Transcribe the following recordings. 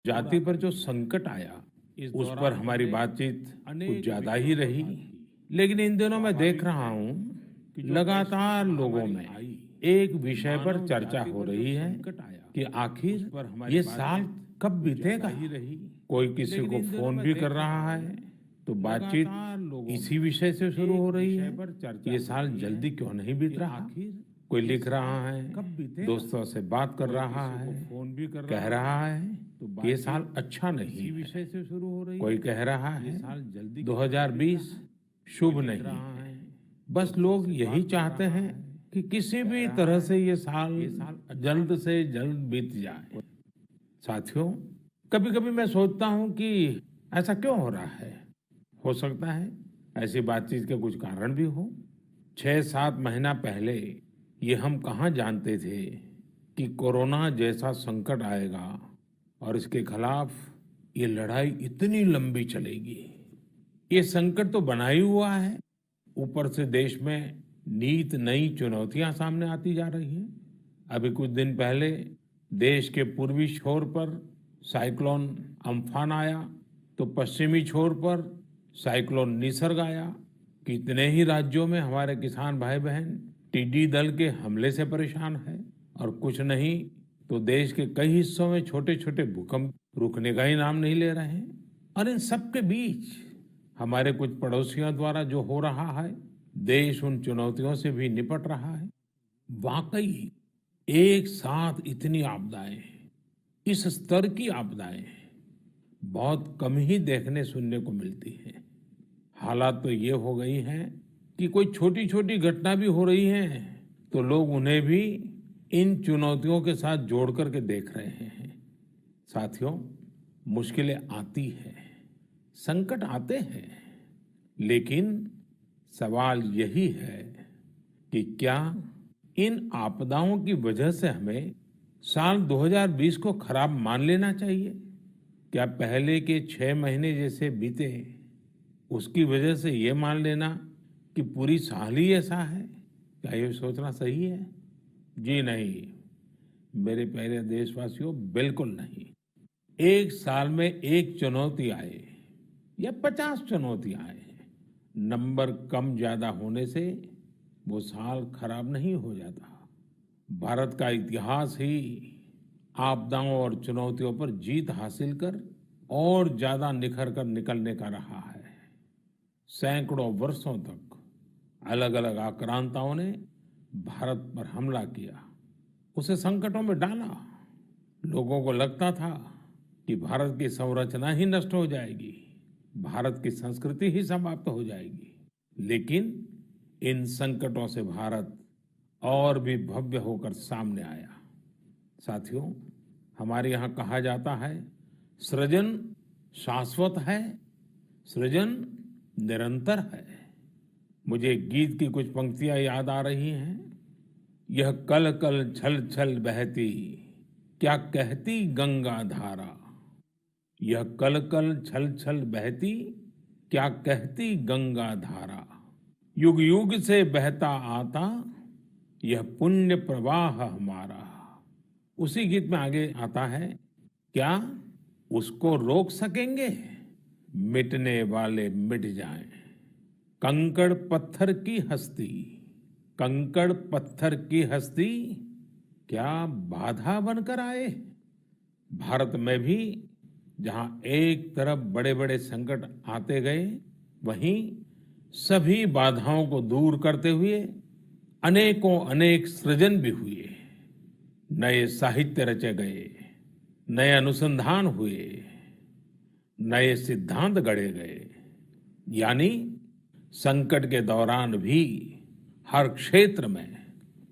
जाति पर जो संकट आया, उस पर हमारी बातचीत कुछ ज्यादा ही रही। लेकिन इन दिनों मैं देख रहा हूं, लगातार लोगों में एक विषय पर चर्चा हो रही है कि आखिर ये साल कब बीतेगा। कोई किसी को फोन भी कर रहा है तो बातचीत इसी विषय से शुरू हो रही है, ये साल जल्दी क्यों नहीं बीत रहा। कोई लिख रहा है, दोस्तों से बात कर रहा है, कह रहा है कि ये साल अच्छा नहीं विषय से शुरू हो रही, कोई कह रहा है साल जल्दी 2020 शुभ नहीं है। बस लोग यही चाहते हैं कि किसी भी तरह से ये साल जल्द से जल्द बीत जाए। साथियों, कभी कभी मैं सोचता हूं कि ऐसा क्यों हो रहा है। हो सकता है ऐसी बातचीत के कुछ कारण भी हो। 6-7 महीना पहले ये हम कहाँ जानते थे कि कोरोना जैसा संकट आएगा और इसके खिलाफ ये लड़ाई इतनी लंबी चलेगी। ये संकट तो बना ही हुआ है, ऊपर से देश में नीत नई चुनौतियां सामने आती जा रही हैं। अभी कुछ दिन पहले देश के पूर्वी छोर पर साइक्लोन अम्फान आया, तो पश्चिमी छोर पर साइक्लोन निसर्ग आया। कितने ही राज्यों में हमारे किसान भाई बहन टिड्डी दल के हमले से परेशान है, और कुछ नहीं तो देश के कई हिस्सों में छोटे छोटे भूकंप रुकने का ही नाम नहीं ले रहे हैं। और इन सब के बीच हमारे कुछ पड़ोसियों द्वारा जो हो रहा है, देश उन चुनौतियों से भी निपट रहा है। वाकई एक साथ इतनी आपदाएं, इस स्तर की आपदाएं बहुत कम ही देखने सुनने को मिलती हैं। हालात तो ये हो गई हैं कि कोई छोटी छोटी घटना भी हो रही है तो लोग उन्हें भी इन चुनौतियों के साथ जोड़ करके देख रहे हैं। साथियों, मुश्किलें आती हैं, संकट आते हैं, लेकिन सवाल यही है कि क्या इन आपदाओं की वजह से हमें साल 2020 को खराब मान लेना चाहिए। क्या पहले के 6 महीने जैसे बीते उसकी वजह से ये मान लेना कि पूरी साल ही ऐसा है, क्या ये सोचना सही है? जी नहीं, मेरे प्यारे देशवासियों, बिल्कुल नहीं। एक साल में एक चुनौती आए या 50 चुनौतियां आए, नंबर कम ज्यादा होने से वो साल खराब नहीं हो जाता। भारत का इतिहास ही आपदाओं और चुनौतियों पर जीत हासिल कर और ज्यादा निखर कर निकलने का रहा है। सैकड़ों वर्षों तक अलग अलग आक्रांताओं ने भारत पर हमला किया, उसे संकटों में डाला। लोगों को लगता था कि भारत की संरचना ही नष्ट हो जाएगी, भारत की संस्कृति ही समाप्त हो जाएगी। लेकिन इन संकटों से भारत और भी भव्य होकर सामने आया। साथियों, हमारे यहाँ कहा जाता है, सृजन शाश्वत है, सृजन निरंतर है। मुझे गीत की कुछ पंक्तियां याद आ रही हैं। यह कल कल छल छल बहती, क्या कहती गंगा धारा। यह कल कल छल छल बहती, क्या कहती गंगा धारा। युग युग से बहता आता, यह पुण्य प्रवाह हमारा। उसी गीत में आगे आता है, क्या उसको रोक सकेंगे, मिटने वाले मिट जाएं। कंकड़ पत्थर की हस्ती, कंकड़ पत्थर की हस्ती, क्या बाधा बनकर आए। भारत में भी जहां एक तरफ बड़े बड़े संकट आते गए, वहीं सभी बाधाओं को दूर करते हुए अनेकों अनेक सृजन भी हुए। नए साहित्य रचे गए, नए अनुसंधान हुए, नए सिद्धांत गढ़े गए। यानी संकट के दौरान भी हर क्षेत्र में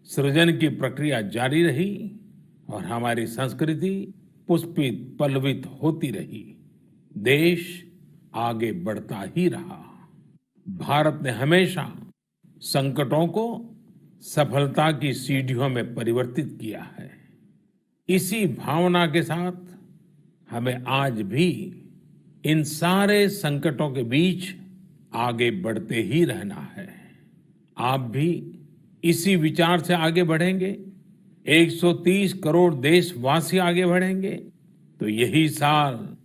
सृजन की प्रक्रिया जारी रही और हमारी संस्कृति पुष्पित पल्लवित होती रही। देश आगे बढ़ता ही रहा। भारत ने हमेशा संकटों को सफलता की सीढ़ियों में परिवर्तित किया है। इसी भावना के साथ हमें आज भी इन सारे संकटों के बीच आगे बढ़ते ही रहना है। आप भी इसी विचार से आगे बढ़ेंगे, 130 करोड़ देशवासी आगे बढ़ेंगे, तो यही साल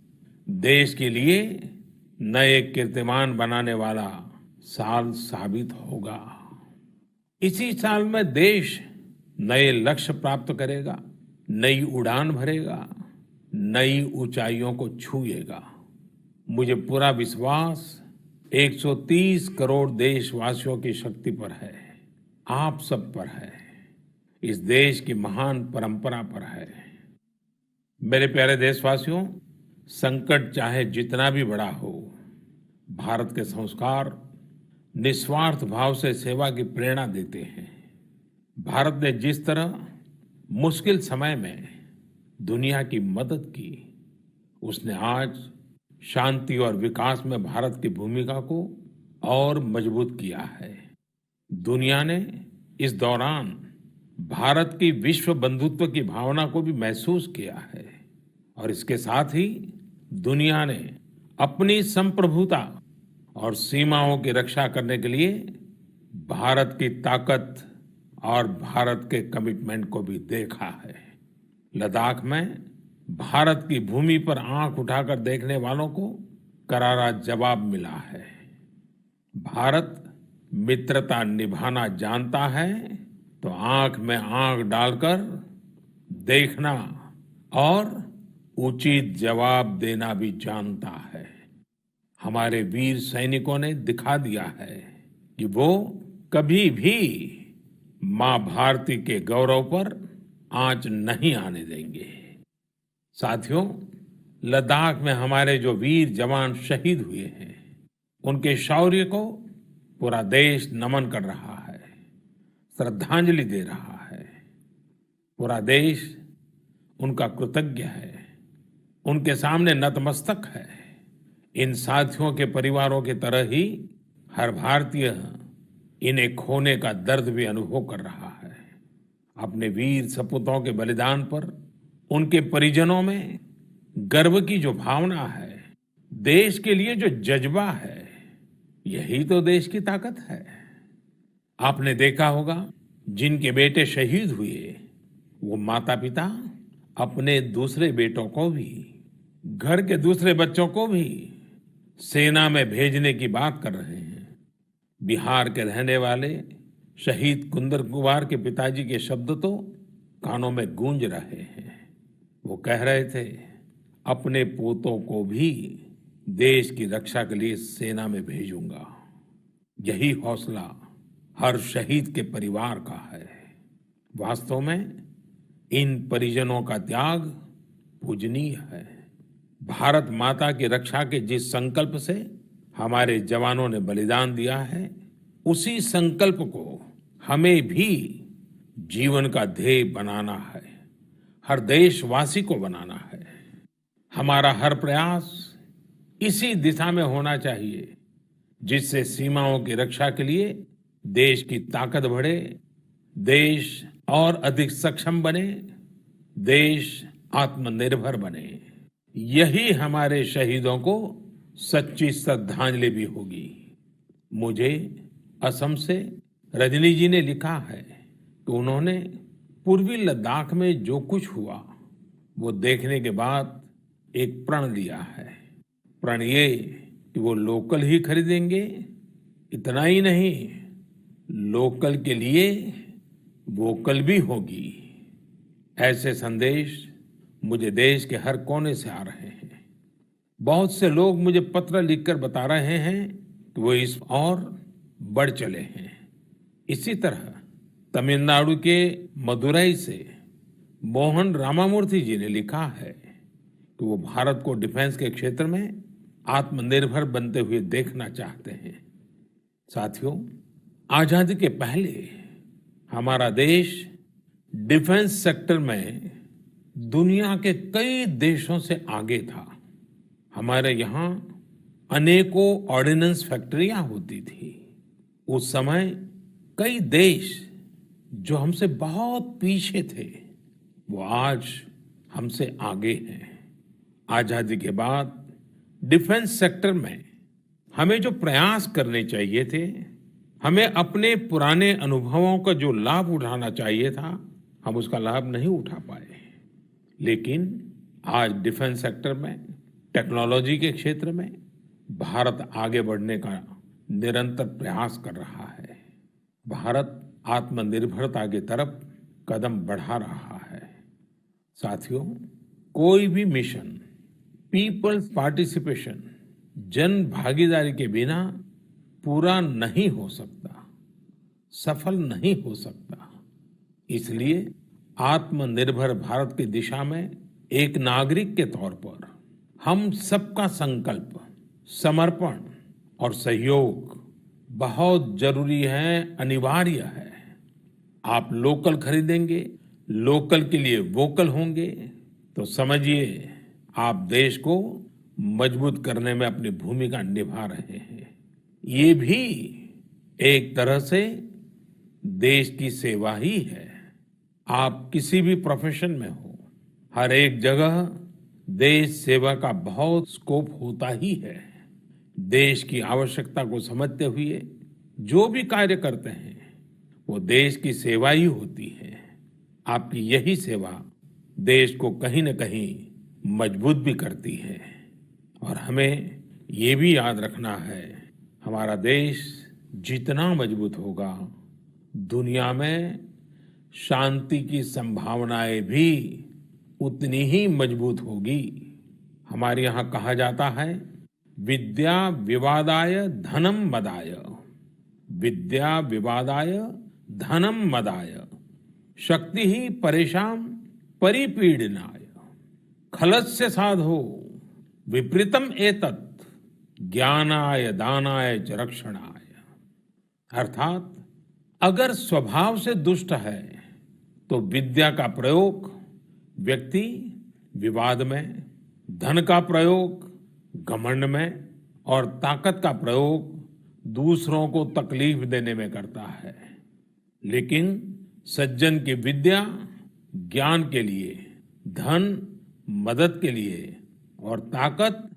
देश के लिए नए कीर्तिमान बनाने वाला साल साबित होगा। इसी साल में देश नए लक्ष्य प्राप्त करेगा, नई उड़ान भरेगा, नई ऊंचाइयों को छुएगा। मुझे पूरा विश्वास 130 करोड़ देशवासियों की शक्ति पर है, आप सब पर है, इस देश की महान परंपरा पर है। मेरे प्यारे देशवासियों, संकट चाहे जितना भी बड़ा हो, भारत के संस्कार निस्वार्थ भाव से सेवा की प्रेरणा देते हैं। भारत ने जिस तरह मुश्किल समय में दुनिया की मदद की, उसने आज शांति और विकास में भारत की भूमिका को और मजबूत किया है। दुनिया ने इस दौरान भारत की विश्व बंधुत्व की भावना को भी महसूस किया है और इसके साथ ही दुनिया ने अपनी संप्रभुता और सीमाओं की रक्षा करने के लिए भारत की ताकत और भारत के कमिटमेंट को भी देखा है। लद्दाख में भारत की भूमि पर आंख उठाकर देखने वालों को करारा जवाब मिला है। भारत मित्रता निभाना जानता है तो आंख में आंख डालकर देखना और उचित जवाब देना भी जानता है। हमारे वीर सैनिकों ने दिखा दिया है कि वो कभी भी मां भारती के गौरव पर आंच नहीं आने देंगे। साथियों, लद्दाख में हमारे जो वीर जवान शहीद हुए हैं, उनके शौर्य को पूरा देश नमन कर रहा है, श्रद्धांजलि दे रहा है। पूरा देश उनका कृतज्ञ है, उनके सामने नतमस्तक है। इन साथियों के परिवारों की तरह ही हर भारतीय इन्हें खोने का दर्द भी अनुभव कर रहा है। अपने वीर सपूतों के बलिदान पर उनके परिजनों में गर्व की जो भावना है, देश के लिए जो जज्बा है, यही तो देश की ताकत है। आपने देखा होगा, जिनके बेटे शहीद हुए, वो माता पिता अपने दूसरे बेटों को भी, घर के दूसरे बच्चों को भी सेना में भेजने की बात कर रहे हैं। बिहार के रहने वाले शहीद कुंदन कुमार के पिताजी के शब्द तो कानों में गूंज रहे हैं। वो कह रहे थे, अपने पोतों को भी देश की रक्षा के लिए सेना में भेजूंगा। यही हौसला हर शहीद के परिवार का है। वास्तव में इन परिजनों का त्याग पूजनीय है। भारत माता की रक्षा के जिस संकल्प से हमारे जवानों ने बलिदान दिया है, उसी संकल्प को हमें भी जीवन का ध्येय बनाना है, हर देशवासी को बनाना है। हमारा हर प्रयास इसी दिशा में होना चाहिए, जिससे सीमाओं की रक्षा के लिए देश की ताकत बढ़े, देश और अधिक सक्षम बने, देश आत्मनिर्भर बने। यही हमारे शहीदों को सच्ची श्रद्धांजलि भी होगी। मुझे असम से रजनी जी ने लिखा है कि उन्होंने पूर्वी लद्दाख में जो कुछ हुआ, वो देखने के बाद एक प्रण लिया है। प्रण ये कि वो लोकल ही खरीदेंगे, इतना ही नहीं, लोकल के लिए वोकल भी होगी। ऐसे संदेश मुझे देश के हर कोने से आ रहे हैं। बहुत से लोग मुझे पत्र लिखकर बता रहे हैं कि वो इस और बढ़ चले हैं। इसी तरह तमिलनाडु के मदुरई से मोहन रामामूर्ति जी ने लिखा है कि वो भारत को डिफेंस के क्षेत्र में आत्मनिर्भर बनते हुए देखना चाहते हैं। साथियों, आजादी के पहले हमारा देश डिफेंस सेक्टर में दुनिया के कई देशों से आगे था। हमारे यहाँ अनेकों ऑर्डिनेंस फैक्ट्रियां होती थी। उस समय कई देश जो हमसे बहुत पीछे थे, वो आज हमसे आगे हैं। आजादी के बाद डिफेंस सेक्टर में हमें जो प्रयास करने चाहिए थे, हमें अपने पुराने अनुभवों का जो लाभ उठाना चाहिए था, हम उसका लाभ नहीं उठा पाए। लेकिन आज डिफेंस सेक्टर में, टेक्नोलॉजी के क्षेत्र में भारत आगे बढ़ने का निरंतर प्रयास कर रहा है। भारत आत्मनिर्भरता की तरफ कदम बढ़ा रहा है। साथियों, कोई भी मिशन पीपल्स पार्टिसिपेशन, जन भागीदारी के बिना पूरा नहीं हो सकता, सफल नहीं हो सकता। इसलिए आत्मनिर्भर भारत की दिशा में एक नागरिक के तौर पर हम सबका संकल्प, समर्पण और सहयोग बहुत जरूरी है, अनिवार्य है। आप लोकल खरीदेंगे, लोकल के लिए वोकल होंगे, तो समझिए आप देश को मजबूत करने में अपनी भूमिका निभा रहे हैं। ये भी एक तरह से देश की सेवा ही है। आप किसी भी प्रोफेशन में हो, हर एक जगह देश सेवा का बहुत स्कोप होता ही है। देश की आवश्यकता को समझते हुए जो भी कार्य करते हैं वो देश की सेवा ही होती है। आपकी यही सेवा देश को कहीं न कहीं मजबूत भी करती है। और हमें ये भी याद रखना है, हमारा देश जितना मजबूत होगा, दुनिया में शांति की संभावनाएं भी उतनी ही मजबूत होगी। हमारे यहाँ कहा जाता है, विद्या विवादाय धनम मदाय, विद्या विवादाय धनम मदाय, शक्ति ही परेशान परिपीडनाय, खलस्य साधो विपरीतम एतत् ज्ञानाय दानाय च रक्षणाय। अर्थात अगर स्वभाव से दुष्ट है तो विद्या का प्रयोग व्यक्ति विवाद में, धन का प्रयोग घमंड में और ताकत का प्रयोग दूसरों को तकलीफ देने में करता है। लेकिन सज्जन की विद्या ज्ञान के लिए, धन मदद के लिए और ताकत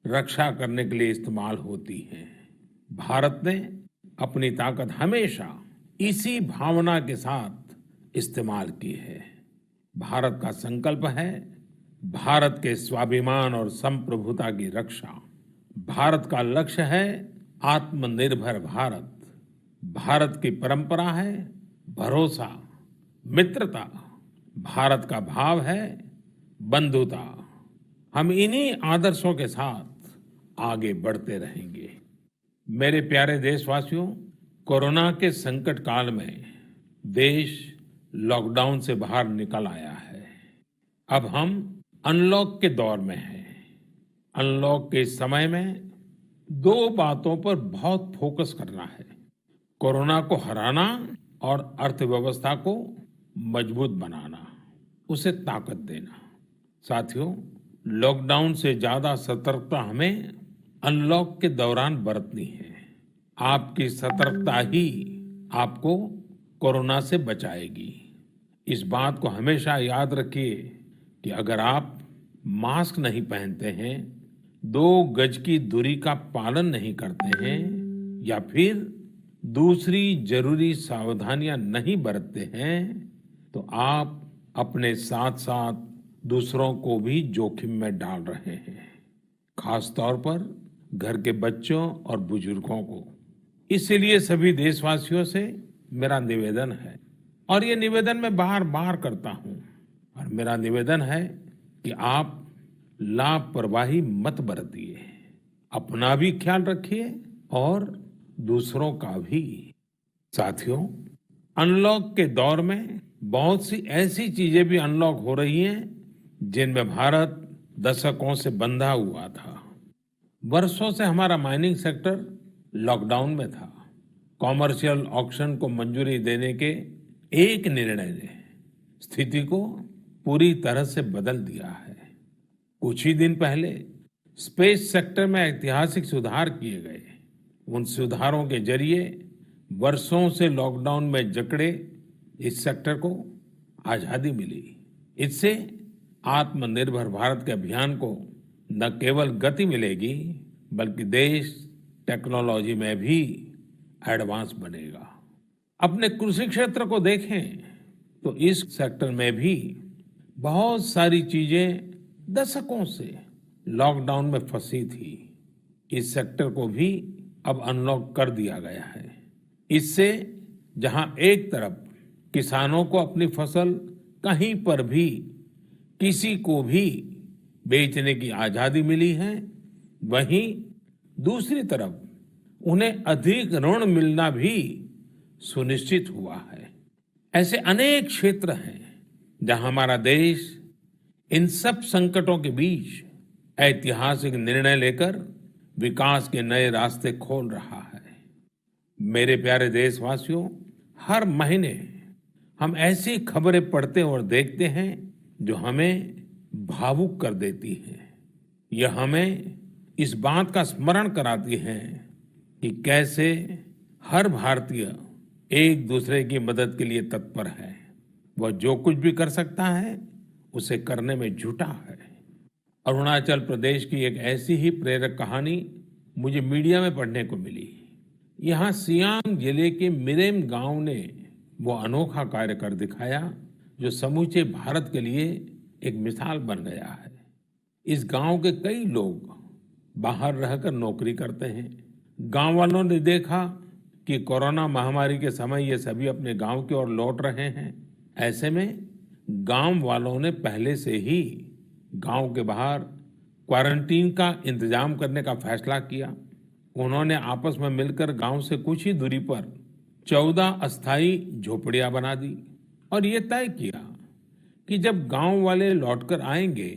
रक्षा करने के लिए इस्तेमाल होती है। भारत ने अपनी ताकत हमेशा इसी भावना के साथ इस्तेमाल की है। भारत का संकल्प है भारत के स्वाभिमान और संप्रभुता की रक्षा। भारत का लक्ष्य है आत्मनिर्भर भारत। भारत की परंपरा है भरोसा, मित्रता। भारत का भाव है बंधुता। हम इन्हीं आदर्शों के साथ आगे बढ़ते रहेंगे। मेरे प्यारे देशवासियों, कोरोना के संकट काल में देश लॉकडाउन से बाहर निकल आया है। अब हम अनलॉक के दौर में हैं। अनलॉक के समय में दो बातों पर बहुत फोकस करना है, कोरोना को हराना और अर्थव्यवस्था को मजबूत बनाना, उसे ताकत देना। साथियों, लॉकडाउन से ज्यादा सतर्कता हमें अनलॉक के दौरान बरतनी है। आपकी सतर्कता ही आपको कोरोना से बचाएगी। इस बात को हमेशा याद रखिए कि अगर आप मास्क नहीं पहनते हैं, 2 गज की दूरी का पालन नहीं करते हैं या फिर दूसरी जरूरी सावधानियां नहीं बरतते हैं, तो आप अपने साथ साथ दूसरों को भी जोखिम में डाल रहे हैं, खास तौर पर घर के बच्चों और बुजुर्गों को। इसीलिए सभी देशवासियों से मेरा निवेदन है, और ये निवेदन मैं बार बार करता हूं, और मेरा निवेदन है कि आप लापरवाही मत बरतिए, अपना भी ख्याल रखिए और दूसरों का भी। साथियों, अनलॉक के दौर में बहुत सी ऐसी चीजें भी अनलॉक हो रही हैं जिनमें भारत दशकों से बंधा हुआ था। वर्षों से हमारा माइनिंग सेक्टर लॉकडाउन में था। कॉमर्शियल ऑक्शन को मंजूरी देने के एक निर्णय ने स्थिति को पूरी तरह से बदल दिया है। कुछ ही दिन पहले स्पेस सेक्टर में ऐतिहासिक सुधार किए गए। उन सुधारों के जरिए वर्षों से लॉकडाउन में जकड़े इस सेक्टर को आजादी मिली। इससे आत्मनिर्भर भारत के अभियान को न केवल गति मिलेगी, बल्कि देश टेक्नोलॉजी में भी एडवांस बनेगा। अपने कृषि क्षेत्र को देखें तो इस सेक्टर में भी बहुत सारी चीजें दशकों से लॉकडाउन में फंसी थी। इस सेक्टर को भी अब अनलॉक कर दिया गया है। इससे जहां एक तरफ किसानों को अपनी फसल कहीं पर भी किसी को भी बेचने की आजादी मिली है, वहीं दूसरी तरफ उन्हें अधिक ऋण मिलना भी सुनिश्चित हुआ है। ऐसे अनेक क्षेत्र हैं जहां हमारा देश इन सब संकटों के बीच ऐतिहासिक निर्णय लेकर विकास के नए रास्ते खोल रहा है। मेरे प्यारे देशवासियों, हर महीने हम ऐसी खबरें पढ़ते और देखते हैं जो हमें भावुक कर देती हैं। यह हमें इस बात का स्मरण कराती है कि कैसे हर भारतीय एक दूसरे की मदद के लिए तत्पर है। वह जो कुछ भी कर सकता है उसे करने में जुटा है। अरुणाचल प्रदेश की एक ऐसी ही प्रेरक कहानी मुझे मीडिया में पढ़ने को मिली। यहाँ सियांग जिले के मिरेम गांव ने वो अनोखा कार्य कर दिखाया जो समूचे भारत के लिए एक मिसाल बन गया है। इस गांव के कई लोग बाहर रहकर नौकरी करते हैं। गांव वालों ने देखा कि कोरोना महामारी के समय ये सभी अपने गांव की ओर लौट रहे हैं। ऐसे में गांव वालों ने पहले से ही गांव के बाहर क्वारंटीन का इंतजाम करने का फैसला किया। उन्होंने आपस में मिलकर गांव से कुछ ही दूरी पर 14 अस्थायी झोपड़ियां बना दी और ये तय किया कि जब गांव वाले लौटकर आएंगे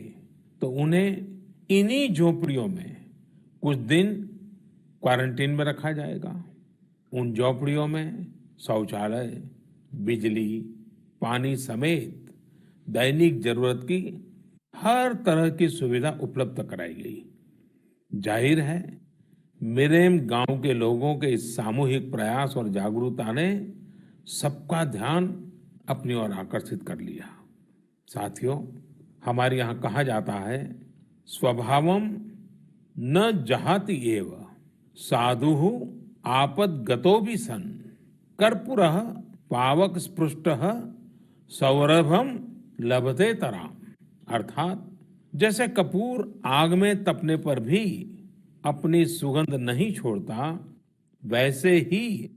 तो उन्हें इन्हीं झोपड़ियों में कुछ दिन क्वारंटीन में रखा जाएगा। उन झोपड़ियों में शौचालय, बिजली, पानी समेत दैनिक जरूरत की हर तरह की सुविधा उपलब्ध कराई गई। जाहिर है, मिरेम गांव के लोगों के इस सामूहिक प्रयास और जागरूकता ने सबका ध्यान अपनी ओर आकर्षित कर लिया। साथियों, हमारे यहाँ कहा जाता है, स्वभावम न जहाति एव साधुः आपद्गतो भी सन कर्पूरः पावक स्पृष्टः सौरभम लभते तराम। अर्थात जैसे कपूर आग में तपने पर भी अपनी सुगंध नहीं छोड़ता, वैसे ही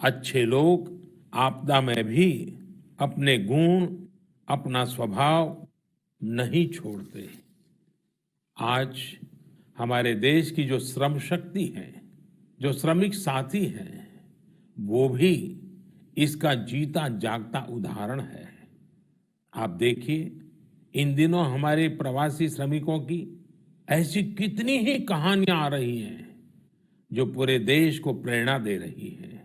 अच्छे लोग आपदा में भी अपने गुण, अपना स्वभाव नहीं छोड़ते। आज हमारे देश की जो श्रम शक्ति है, जो श्रमिक साथी हैं, वो भी इसका जीता जागता उदाहरण है। आप देखिए, इन दिनों हमारे प्रवासी श्रमिकों की ऐसी कितनी ही कहानियां आ रही हैं जो पूरे देश को प्रेरणा दे रही हैं।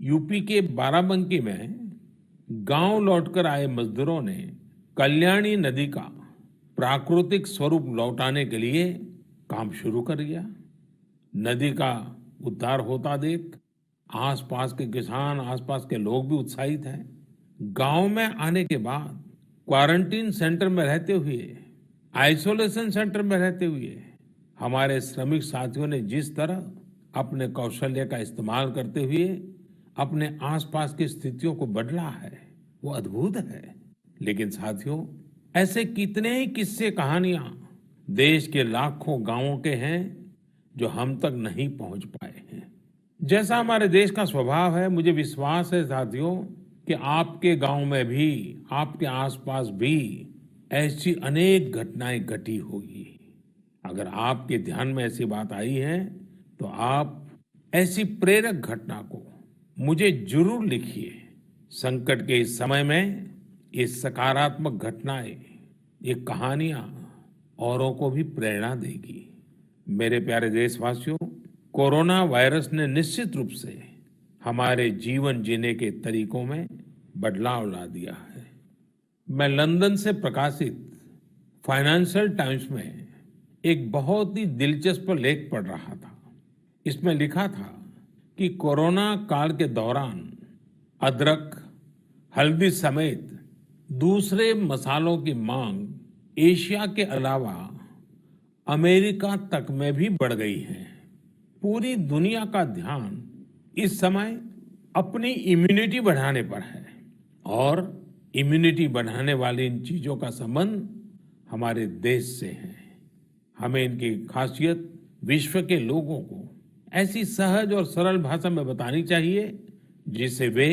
यूपी के बाराबंकी में गांव लौटकर आए मजदूरों ने कल्याणी नदी का प्राकृतिक स्वरूप लौटाने के लिए काम शुरू कर दिया। नदी का उद्धार होता देख आसपास के किसान, आसपास के लोग भी उत्साहित हैं। गांव में आने के बाद क्वारंटीन सेंटर में रहते हुए, आइसोलेशन सेंटर में रहते हुए हमारे श्रमिक साथियों ने जिस तरह अपने कौशल्य का इस्तेमाल करते हुए अपने आसपास की स्थितियों को बदला है, वो अद्भुत है। लेकिन साथियों, ऐसे कितने ही किस्से, कहानियां देश के लाखों गांवों के हैं जो हम तक नहीं पहुंच पाए हैं। जैसा हमारे देश का स्वभाव है, मुझे विश्वास है साथियों कि आपके गांव में भी, आपके आसपास भी ऐसी अनेक घटनाएं घटी होगी। अगर आपके ध्यान में ऐसी बात आई है तो आप ऐसी प्रेरक घटना को मुझे जरूर लिखिए। संकट के इस समय में ये सकारात्मक घटनाएं, ये कहानियां औरों को भी प्रेरणा देगी। मेरे प्यारे देशवासियों, कोरोना वायरस ने निश्चित रूप से हमारे जीवन जीने के तरीकों में बदलाव ला दिया है। मैं लंदन से प्रकाशित फाइनेंशियल टाइम्स में एक बहुत ही दिलचस्प लेख पढ़ रहा था। इसमें लिखा था कि कोरोना काल के दौरान अदरक, हल्दी समेत दूसरे मसालों की मांग एशिया के अलावा अमेरिका तक में भी बढ़ गई है। पूरी दुनिया का ध्यान इस समय अपनी इम्यूनिटी बढ़ाने पर है और इम्यूनिटी बढ़ाने वाली इन चीजों का संबंध हमारे देश से हैं। हमें इनकी खासियत विश्व के लोगों को ऐसी सहज और सरल भाषा में बतानी चाहिए जिससे वे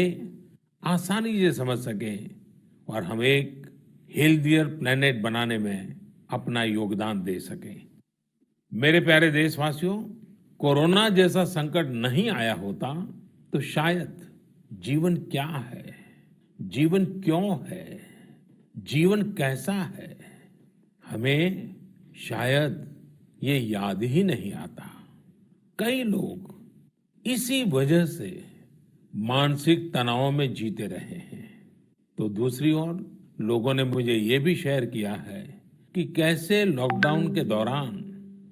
आसानी से समझ सकें और हम एक हेल्थियर प्लेनेट बनाने में अपना योगदान दे सकें। मेरे प्यारे देशवासियों, कोरोना जैसा संकट नहीं आया होता तो शायद जीवन क्या है, जीवन क्यों है, जीवन कैसा है, हमें शायद ये याद ही नहीं आता। कई लोग इसी वजह से मानसिक तनाव में जीते रहे हैं। तो दूसरी ओर लोगों ने मुझे ये भी शेयर किया है कि कैसे लॉकडाउन के दौरान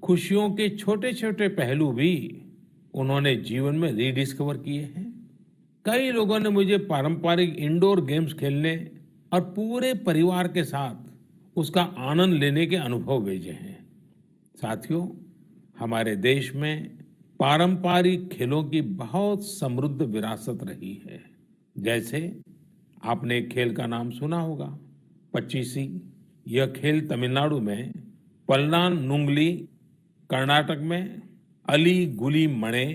खुशियों के छोटे छोटे पहलू भी उन्होंने जीवन में रीडिस्कवर किए हैं। कई लोगों ने मुझे पारंपरिक इंडोर गेम्स खेलने और पूरे परिवार के साथ उसका आनंद लेने के अनुभव भेजे हैं। साथियों, हमारे देश में पारंपरिक खेलों की बहुत समृद्ध विरासत रही है। जैसे आपने एक खेल का नाम सुना होगा, पचीसी। यह खेल तमिलनाडु में पल्लानुंगली, कर्नाटक में अली गुली मणे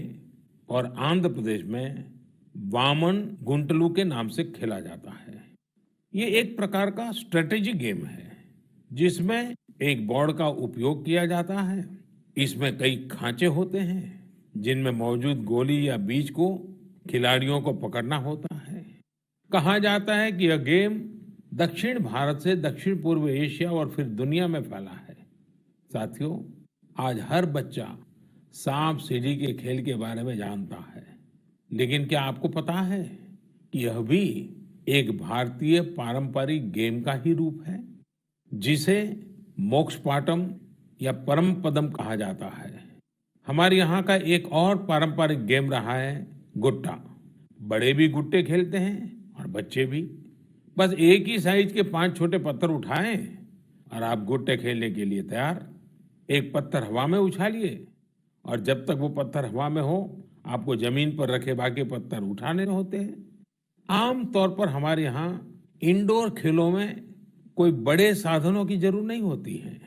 और आंध्र प्रदेश में वामन गुंटलू के नाम से खेला जाता है। ये एक प्रकार का स्ट्रेटेजी गेम है जिसमें एक बोर्ड का उपयोग किया जाता है। इसमें कई खांचे होते हैं जिनमें मौजूद गोली या बीज को खिलाड़ियों को पकड़ना होता है। कहा जाता है कि यह गेम दक्षिण भारत से दक्षिण पूर्व एशिया और फिर दुनिया में फैला है। साथियों, आज हर बच्चा सांप सीढ़ी के खेल के बारे में जानता है, लेकिन क्या आपको पता है कि यह भी एक भारतीय पारंपरिक गेम का ही रूप है जिसे मोक्ष पाटम या परम पदम कहा जाता है। हमारे यहाँ का एक और पारंपरिक गेम रहा है गुट्टा। बड़े भी गुट्टे खेलते हैं और बच्चे भी। बस एक ही साइज के 5 छोटे पत्थर उठाएं और आप गुट्टे खेलने के लिए तैयार। एक पत्थर हवा में उछालिए और जब तक वो पत्थर हवा में हो आपको जमीन पर रखे बाकी पत्थर उठाने होते हैं। आम तौर पर हमारे यहाँ इंडोर खेलों में कोई बड़े साधनों की जरूरत नहीं होती है।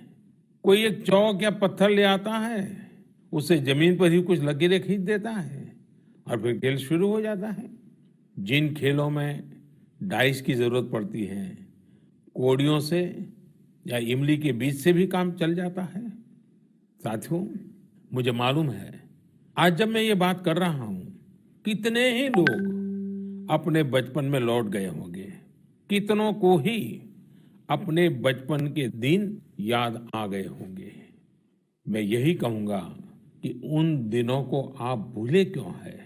कोई एक चौक या पत्थर ले आता है, उसे जमीन पर ही कुछ लकीरें खींच देता है और फिर खेल शुरू हो जाता है। जिन खेलों में डाइस की जरूरत पड़ती है, कोड़ियों से या इमली के बीज से भी काम चल जाता है। साथियों, मुझे मालूम है आज जब मैं ये बात कर रहा हूं, कितने ही लोग अपने बचपन में लौट गए होंगे। कितनों को ही अपने बचपन के दिन याद आ गए होंगे। मैं यही कहूंगा कि उन दिनों को आप भूले क्यों है,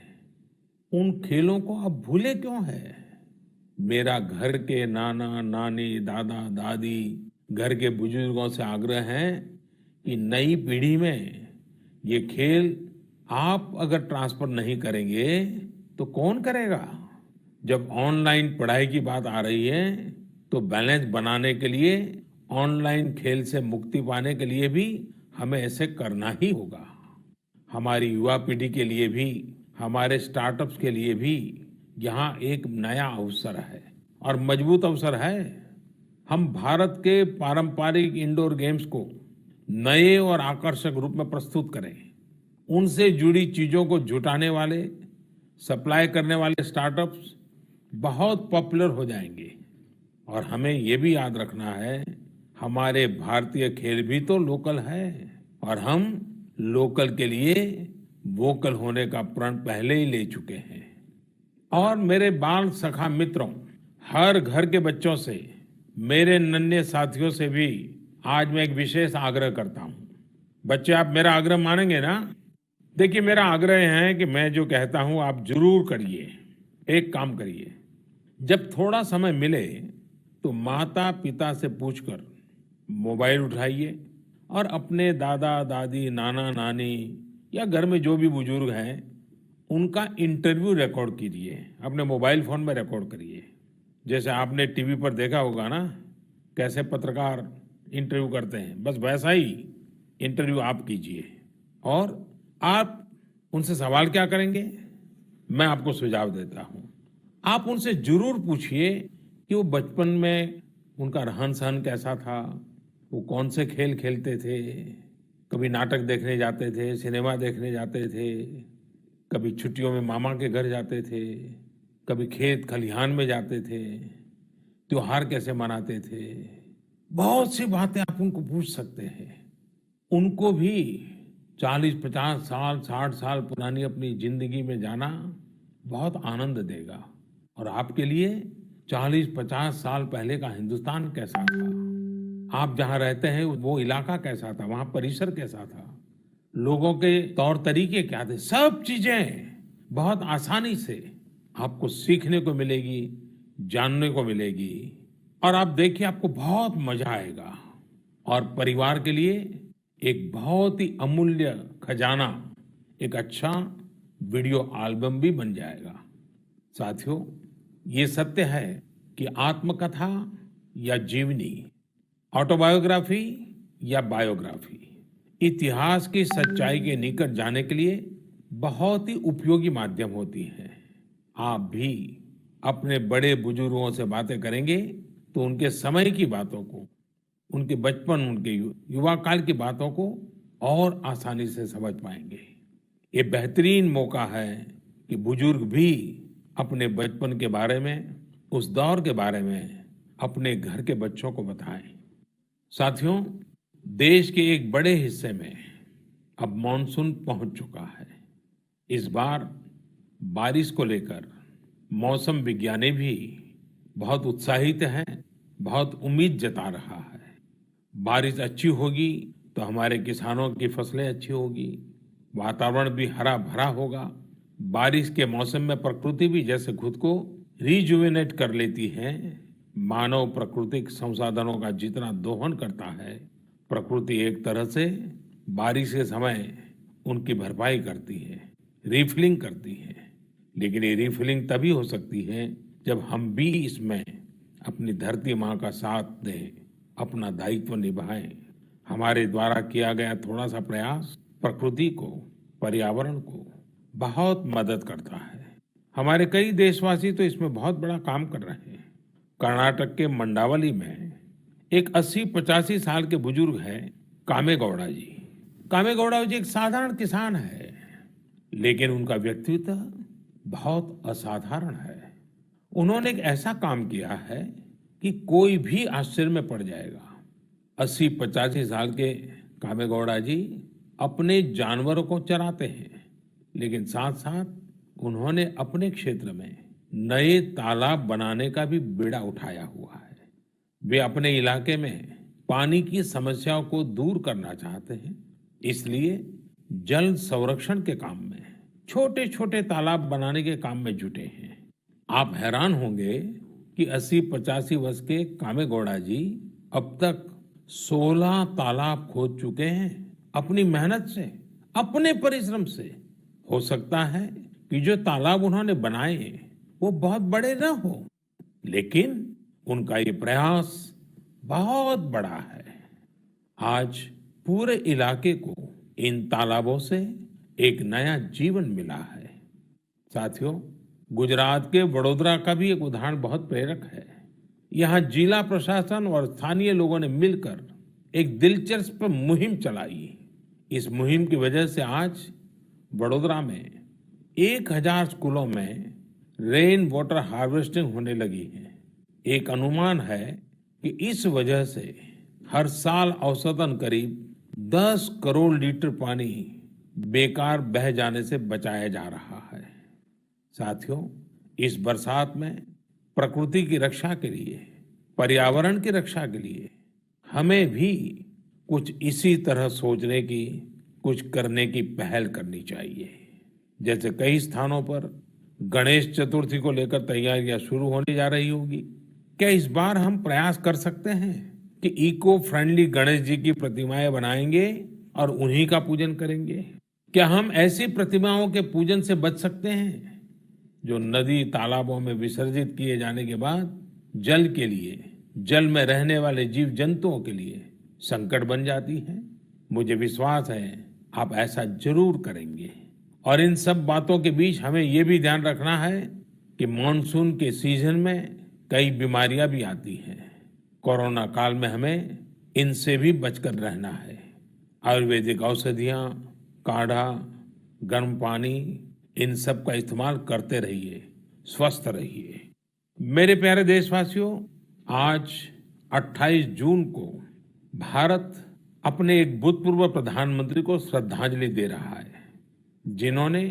उन खेलों को आप भूले क्यों है। मेरा घर के नाना नानी, दादा दादी, घर के बुजुर्गों से आग्रह है कि नई पीढ़ी में ये खेल आप अगर ट्रांसफर नहीं करेंगे तो कौन करेगा। जब ऑनलाइन पढ़ाई की बात आ रही है तो बैलेंस बनाने के लिए, ऑनलाइन खेल से मुक्ति पाने के लिए भी हमें ऐसे करना ही होगा। हमारी युवा पीढ़ी के लिए भी, हमारे स्टार्टअप्स के लिए भी यहाँ एक नया अवसर है और मजबूत अवसर है। हम भारत के पारंपरिक इंडोर गेम्स को नए और आकर्षक रूप में प्रस्तुत करें। उनसे जुड़ी चीजों को जुटाने वाले, सप्लाई करने वाले स्टार्टअप्स बहुत पॉपुलर हो जाएंगे। और हमें ये भी याद रखना है, हमारे भारतीय खेल भी तो लोकल है और हम लोकल के लिए वोकल होने का प्रण पहले ही ले चुके हैं। और मेरे बाल सखा मित्रों, हर घर के बच्चों से, मेरे नन्हे साथियों से भी आज मैं एक विशेष आग्रह करता हूं। बच्चे, आप मेरा आग्रह मानेंगे ना? देखिए, मेरा आग्रह है कि मैं जो कहता हूं आप जरूर करिए। एक काम करिए, जब थोड़ा समय मिले तो माता पिता से पूछकर मोबाइल उठाइए और अपने दादा दादी, नाना नानी या घर में जो भी बुजुर्ग हैं उनका इंटरव्यू रिकॉर्ड कीजिए। अपने मोबाइल फोन में रिकॉर्ड करिए। जैसे आपने टीवी पर देखा होगा ना, कैसे पत्रकार इंटरव्यू करते हैं, बस वैसा ही इंटरव्यू आप कीजिए। और आप उनसे सवाल क्या करेंगे, मैं आपको सुझाव देता हूं। आप उनसे जरूर पूछिए कि वो बचपन में उनका रहन सहन कैसा था, वो कौन से खेल खेलते थे, कभी नाटक देखने जाते थे, सिनेमा देखने जाते थे, कभी छुट्टियों में मामा के घर जाते थे, कभी खेत खलिहान में जाते थे, त्योहार कैसे मनाते थे। बहुत सी बातें आप उनको पूछ सकते हैं। उनको भी 40-50 साल 60 साल पुरानी अपनी जिंदगी में जाना बहुत आनंद देगा। और आपके लिए 40-50 साल पहले का हिंदुस्तान कैसा था, आप जहां रहते हैं वो इलाका कैसा था, वहां परिसर कैसा था, लोगों के तौर तरीके क्या थे, सब चीजें बहुत आसानी से आपको सीखने को मिलेगी, जानने को मिलेगी। और आप देखिए आपको बहुत मजा आएगा। और परिवार के लिए एक बहुत ही अमूल्य खजाना, एक अच्छा वीडियो एल्बम भी बन जाएगा। साथियों, ये सत्य है कि आत्मकथा या जीवनी, ऑटोबायोग्राफी या बायोग्राफी, इतिहास की सच्चाई के निकट जाने के लिए बहुत ही उपयोगी माध्यम होती है। आप भी अपने बड़े बुजुर्गों से बातें करेंगे तो उनके समय की बातों को, उनके बचपन, उनके युवा काल की बातों को और आसानी से समझ पाएंगे। ये बेहतरीन मौका है कि बुजुर्ग भी अपने बचपन के बारे में, उस दौर के बारे में अपने घर के बच्चों को बताएं। साथियों, देश के एक बड़े हिस्से में अब मॉनसून पहुंच चुका है। इस बार बारिश को लेकर मौसम विज्ञानी भी बहुत उत्साहित हैं, बहुत उम्मीद जता रहा है। बारिश अच्छी होगी तो हमारे किसानों की फसलें अच्छी होगी, वातावरण भी हरा भरा होगा। बारिश के मौसम में प्रकृति भी जैसे खुद को रिजुवेनेट कर लेती है। मानव प्राकृतिक संसाधनों का जितना दोहन करता है, प्रकृति एक तरह से बारिश के समय उनकी भरपाई करती है, रिफिलिंग करती है। लेकिन ये रिफिलिंग तभी हो सकती है जब हम भी इसमें अपनी धरती माँ का साथ दें, अपना दायित्व निभाएं। हमारे द्वारा किया गया थोड़ा सा प्रयास प्रकृति को, पर्यावरण को बहुत मदद करता है। हमारे कई देशवासी तो इसमें बहुत बड़ा काम कर रहे हैं। कर्नाटक के मंडावली में एक 80-85 साल के बुजुर्ग हैं कामेगौड़ा जी। कामेगौड़ा जी एक साधारण किसान है, लेकिन उनका व्यक्तित्व बहुत असाधारण है। उन्होंने एक ऐसा काम किया है कि कोई भी आश्चर्य में पड़ जाएगा। 80-85 साल के कामेगौड़ा जी अपने जानवरों को चराते हैं, लेकिन साथ साथ उन्होंने अपने क्षेत्र में नए तालाब बनाने का भी बीड़ा उठाया हुआ है। वे अपने इलाके में पानी की समस्याओं को दूर करना चाहते हैं, इसलिए जल संरक्षण के काम में छोटे छोटे तालाब बनाने के काम में जुटे हैं। आप हैरान होंगे कि 80-85 वर्ष के कामेगौड़ा जी अब तक 16 तालाब खोद चुके हैं अपनी मेहनत से, अपने परिश्रम से। हो सकता है कि जो तालाब उन्होंने बनाए वो बहुत बड़े न हो, लेकिन उनका ये प्रयास बहुत बड़ा है। आज पूरे इलाके को इन तालाबों से एक नया जीवन मिला है। साथियों, गुजरात के वडोदरा का भी एक उदाहरण बहुत प्रेरक है। यहाँ जिला प्रशासन और स्थानीय लोगों ने मिलकर एक दिलचस्प मुहिम चलाई। इस मुहिम की वजह से आज वडोदरा में 1000 स्कूलों में रेन वाटर हार्वेस्टिंग होने लगी है। एक अनुमान है कि इस वजह से हर साल औसतन करीब 10 करोड़ लीटर पानी बेकार बह जाने से बचाया जा रहा है। साथियों, इस बरसात में प्रकृति की रक्षा के लिए, पर्यावरण की रक्षा के लिए हमें भी कुछ इसी तरह सोचने की, कुछ करने की पहल करनी चाहिए। जैसे कई स्थानों पर गणेश चतुर्थी को लेकर तैयारियां शुरू होने जा रही होगी, क्या इस बार हम प्रयास कर सकते हैं कि इको फ्रेंडली गणेश जी की प्रतिमाएं बनाएंगे और उन्हीं का पूजन करेंगे? क्या हम ऐसी प्रतिमाओं के पूजन से बच सकते हैं जो नदी तालाबों में विसर्जित किए जाने के बाद जल के लिए, जल में रहने वाले जीव जंतुओं के लिए संकट बन जाती है? मुझे विश्वास है आप ऐसा जरूर करेंगे। और इन सब बातों के बीच हमें ये भी ध्यान रखना है कि मॉनसून के सीजन में कई बीमारियां भी आती हैं। कोरोना काल में हमें इनसे भी बचकर रहना है। आयुर्वेदिक औषधियां, काढ़ा, गर्म पानी, इन सब का इस्तेमाल करते रहिए, स्वस्थ रहिए। मेरे प्यारे देशवासियों, आज 28 जून को भारत अपने एक भूतपूर्व प्रधानमंत्री को श्रद्धांजलि दे रहा है, जिन्होंने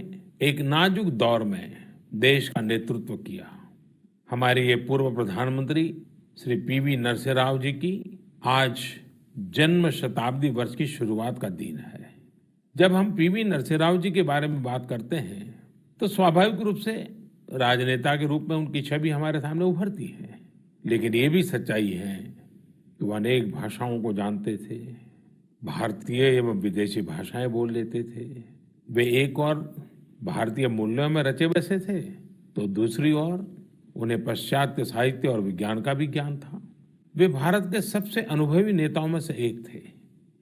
एक नाजुक दौर में देश का नेतृत्व किया। हमारे ये पूर्व प्रधानमंत्री श्री पीवी नरसिम्हा राव जी की आज जन्म शताब्दी वर्ष की शुरुआत का दिन है। जब हम पीवी नरसिम्हा राव जी के बारे में बात करते हैं तो स्वाभाविक रूप से राजनेता के रूप में उनकी छवि हमारे सामने उभरती है, लेकिन ये भी सच्चाई है कि वो अनेक भाषाओं को जानते थे, भारतीय एवं विदेशी भाषाएं बोल लेते थे। वे एक और भारतीय मूल्यों में रचे बसे थे, तो दूसरी ओर उन्हें पाश्चात्य साहित्य और विज्ञान का भी ज्ञान था। वे भारत के सबसे अनुभवी नेताओं में से एक थे,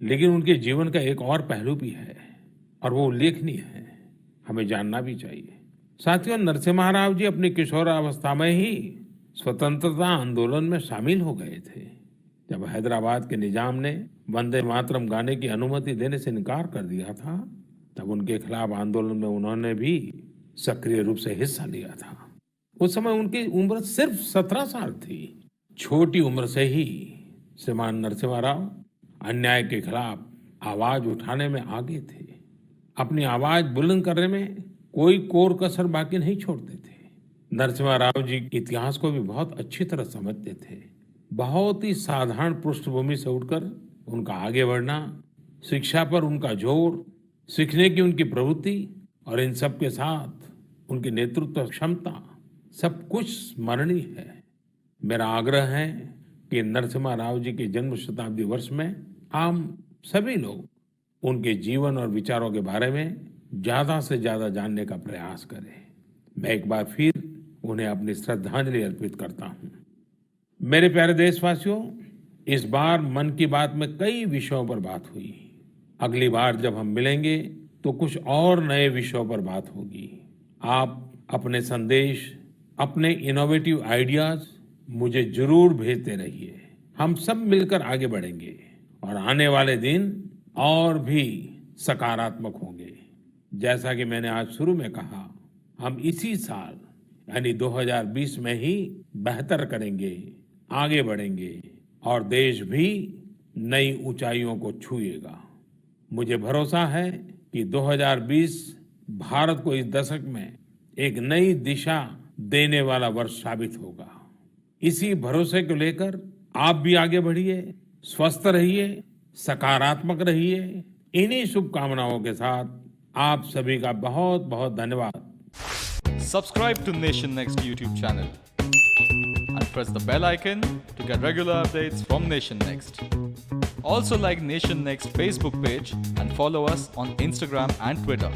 लेकिन उनके जीवन का एक और पहलू भी है और वो उल्लेखनीय है, हमें जानना भी चाहिए। साथियों, नरसिम्हा राव जी अपनी किशोरावस्था में ही स्वतंत्रता आंदोलन में शामिल हो गए थे। जब हैदराबाद के निजाम ने वंदे मातरम गाने की अनुमति देने से इनकार कर दिया था, तब उनके खिलाफ आंदोलन में उन्होंने भी सक्रिय रूप से हिस्सा लिया था। उस समय उनकी उम्र सिर्फ 17 साल थी। छोटी उम्र से ही श्रीमान नरसिम्हा राव अन्याय के खिलाफ आवाज उठाने में आगे थे। अपनी आवाज बुलंद करने में कोई कोर कसर बाकी नहीं छोड़ते थे। नरसिम्हा राव जी इतिहास को भी बहुत अच्छी तरह समझते थे। बहुत ही साधारण पृष्ठभूमि से उठकर उनका आगे बढ़ना, शिक्षा पर उनका जोर, सीखने की उनकी प्रवृत्ति और इन सब के साथ उनकी नेतृत्व क्षमता, सब कुछ स्मरणीय है। मेरा आग्रह है कि नरसिम्हा राव जी के जन्म शताब्दी वर्ष में हम सभी लोग उनके जीवन और विचारों के बारे में ज्यादा से ज्यादा जानने का प्रयास करें। मैं एक बार फिर उन्हें अपनी श्रद्धांजलि अर्पित करता हूं। मेरे प्यारे देशवासियों, इस बार मन की बात में कई विषयों पर बात हुई। अगली बार जब हम मिलेंगे तो कुछ और नए विषयों पर बात होगी। आप अपने संदेश, अपने इनोवेटिव आइडियाज मुझे जरूर भेजते रहिए। हम सब मिलकर आगे बढ़ेंगे और आने वाले दिन और भी सकारात्मक होंगे। जैसा कि मैंने आज शुरू में कहा, हम इसी साल यानी 2020 में ही बेहतर करेंगे, आगे बढ़ेंगे और देश भी नई ऊंचाइयों को छुएगा। मुझे भरोसा है कि 2020 भारत को इस दशक में एक नई दिशा देने वाला वर्ष साबित होगा। इसी भरोसे को लेकर आप भी आगे बढ़िए, स्वस्थ रहिए, सकारात्मक रहिए। इन्हीं शुभकामनाओं के साथ आप सभी का बहुत बहुत धन्यवाद। Subscribe to Nation Next YouTube channel and press the bell icon to get regular updates from Nation Next. Also like Nation Next Facebook page and follow us on Instagram and Twitter.